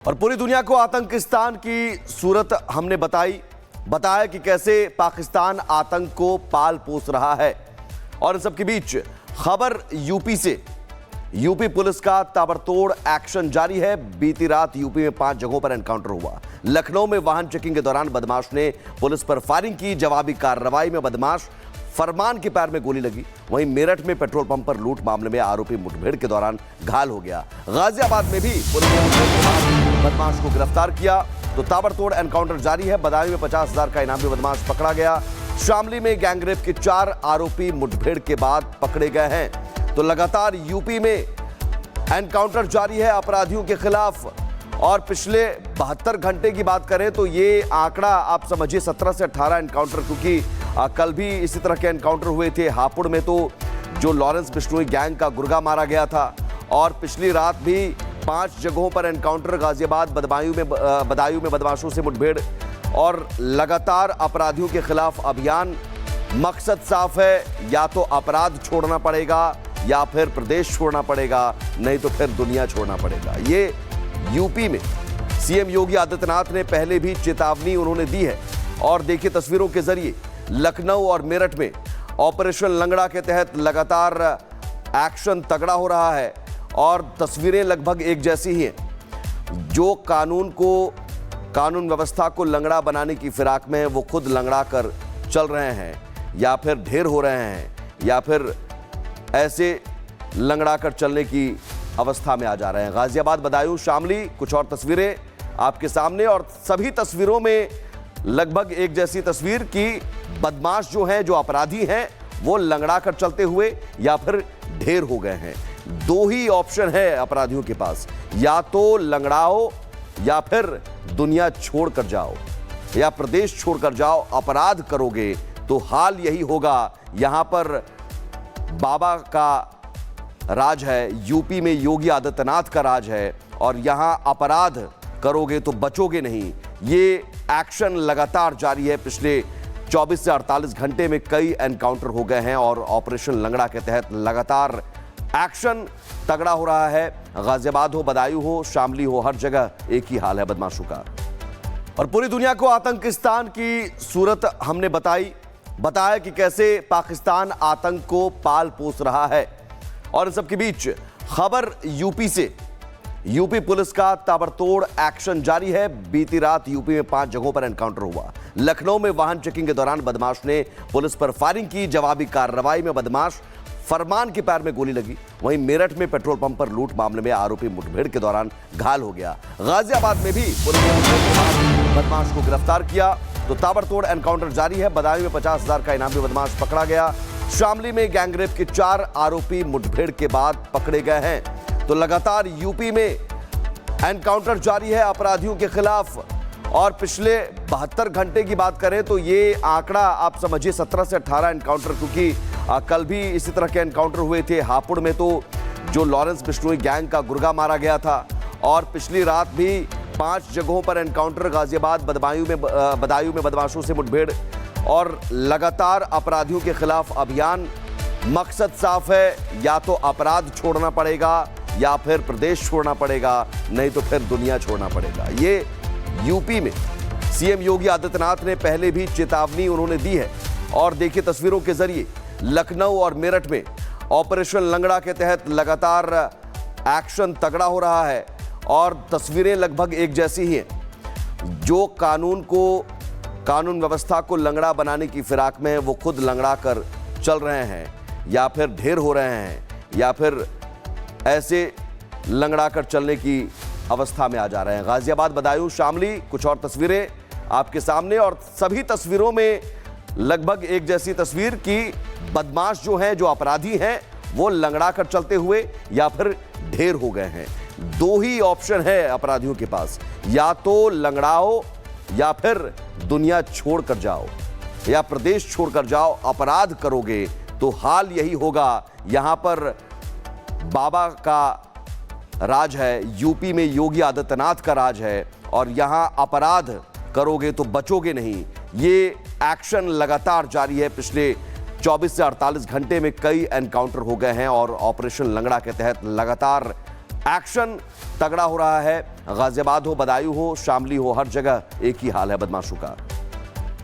और पूरी दुनिया को आतंकिस्तान की सूरत हमने बताया कि कैसे पाकिस्तान आतंक को पाल पोस रहा है। और इन सबके बीच खबर यूपी से। यूपी पुलिस का ताबड़तोड़ एक्शन जारी है। बीती रात यूपी में 5 जगहों पर एनकाउंटर हुआ। लखनऊ में वाहन चेकिंग के दौरान बदमाश ने पुलिस पर फायरिंग की। जवाबी कार्रवाई में बदमाश फरमान के पैर में गोली लगी। वहीं मेरठ में पेट्रोल पंप पर लूट मामले में आरोपी मुठभेड़ के दौरान घायल हो गया। गाजियाबाद में भी पुलिस ने बदमाश को गिरफ्तार किया। तो ताबड़तोड़ एनकाउंटर जारी है। बदायूं में 50,000 का इनामी बदमाश पकड़ा गया। शामली में गैंगरेप के 4 आरोपी मुठभेड़ के बाद पकड़े गए हैं। तो लगातार यूपी में एनकाउंटर जारी है अपराधियों के खिलाफ। और पिछले 72 घंटे की बात करें तो ये आंकड़ा आप समझिए 17 से 18 एनकाउंटर, क्योंकि कल भी इसी तरह के एनकाउंटर हुए थे। हापुड़ में तो जो लॉरेंस बिश्नोई गैंग का गुर्गा मारा गया था। और पिछली रात भी 5 जगहों पर एनकाउंटर। गाजियाबाद बदायूं में बदमाशों से मुठभेड़। और लगातार अपराधियों के खिलाफ अभियान। मकसद साफ है, या तो अपराध छोड़ना पड़ेगा या फिर प्रदेश छोड़ना पड़ेगा, नहीं तो फिर दुनिया छोड़ना पड़ेगा। ये यूपी में सीएम योगी आदित्यनाथ ने पहले भी चेतावनी उन्होंने दी है। और देखिए तस्वीरों के जरिए लखनऊ और मेरठ में ऑपरेशन लंगड़ा के तहत लगातार एक्शन तगड़ा हो रहा है। और तस्वीरें लगभग एक जैसी ही हैं। जो कानून व्यवस्था को लंगड़ा बनाने की फिराक में है, वो खुद लंगड़ा कर चल रहे हैं, या फिर ढेर हो रहे हैं, या फिर ऐसे लंगड़ा कर चलने की अवस्था में आ जा रहे हैं। गाजियाबाद, बदायूं, शामली, कुछ और तस्वीरें आपके सामने। और सभी तस्वीरों में लगभग एक जैसी तस्वीर की बदमाश जो हैं, जो अपराधी हैं, वो लंगड़ा कर चलते हुए या फिर ढेर हो गए हैं। 2 ही ऑप्शन है अपराधियों के पास, या तो लंगड़ाओ या फिर दुनिया छोड़कर जाओ, या प्रदेश छोड़कर जाओ। अपराध करोगे तो हाल यही होगा। यहां पर बाबा का राज है, यूपी में योगी आदित्यनाथ का राज है। और यहां अपराध करोगे तो बचोगे नहीं। ये एक्शन लगातार जारी है। पिछले 24 से 48 घंटे में कई एनकाउंटर हो गए हैं। और ऑपरेशन लंगड़ा के तहत लगातार एक्शन तगड़ा हो रहा है। गाजियाबाद हो, बदायूं हो, शामली हो, हर जगह एक ही हाल है बदमाशों का। और पूरी दुनिया को आतंकिस्तान की सूरत हमने बताया कि कैसे पाकिस्तान आतंक को पाल पोस रहा है। और इन सबके बीच खबर यूपी से। यूपी पुलिस का ताबड़तोड़ एक्शन जारी है। बीती रात यूपी में 5 जगहों पर एनकाउंटर हुआ। लखनऊ में वाहन चेकिंग के दौरान बदमाश ने पुलिस पर फायरिंग की। जवाबी कार्रवाई में बदमाश फरमान के पैर में गोली लगी। वहीं मेरठ में पेट्रोल पंप पर लूट मामले में आरोपी मुठभेड़ के दौरान घायल हो गया। गाजियाबाद में भी पुलिस ने बदमाश को गिरफ्तार किया। तो ताबड़तोड़ एनकाउंटर जारी है। बदायूं में 50,000 का इनामी बदमाश पकड़ा गया। शामली में गैंगरेप के 4 आरोपी मुठभेड़ के बाद पकड़े गए हैं। तो लगातार यूपी में एनकाउंटर जारी है अपराधियों के खिलाफ। और पिछले 72 घंटे की बात करें तो ये आंकड़ा आप समझिए 17 से 18 एनकाउंटर, क्योंकि कल भी इसी तरह के एनकाउंटर हुए थे। हापुड़ में तो जो लॉरेंस बिश्नोई गैंग का गुर्गा मारा गया था। और पिछली रात भी 5 जगहों पर एनकाउंटर। गाजियाबाद, बदायूं में बदमाशों से मुठभेड़। और लगातार अपराधियों के खिलाफ अभियान। मकसद साफ है, या तो अपराध छोड़ना पड़ेगा या फिर प्रदेश छोड़ना पड़ेगा, नहीं तो फिर दुनिया छोड़ना पड़ेगा। ये यूपी में सीएम योगी आदित्यनाथ ने पहले भी चेतावनी उन्होंने दी है। और देखिए तस्वीरों के जरिए लखनऊ और मेरठ में ऑपरेशन लंगड़ा के तहत लगातार एक्शन तगड़ा हो रहा है। और तस्वीरें लगभग एक जैसी ही हैं। जो कानून व्यवस्था को लंगड़ा बनाने की फिराक में है, वो खुद लंगड़ा कर चल रहे हैं, या फिर ढेर हो रहे हैं, या फिर ऐसे लंगड़ा कर चलने की अवस्था में आ जा रहे हैं। गाजियाबाद, बदायूं, शामली, कुछ और तस्वीरें आपके सामने। और सभी तस्वीरों में लगभग एक जैसी तस्वीर की बदमाश जो हैं, जो अपराधी हैं, वो लंगड़ा कर चलते हुए या फिर ढेर हो गए हैं। 2 ही ऑप्शन है अपराधियों के पास, या तो लंगड़ाओ या फिर दुनिया छोड़कर जाओ, या प्रदेश छोड़कर जाओ। अपराध करोगे तो हाल यही होगा। यहां पर बाबा का राज है, यूपी में योगी आदित्यनाथ का राज है। और यहां अपराध करोगे तो बचोगे नहीं। ये एक्शन लगातार जारी है। पिछले 24 से 48 घंटे में कई एनकाउंटर हो गए हैं। और ऑपरेशन लंगड़ा के तहत लगातार एक्शन तगड़ा हो रहा है। गाजियाबाद हो, बदायूं हो, शामली हो, हर जगह एक ही हाल है बदमाशों का।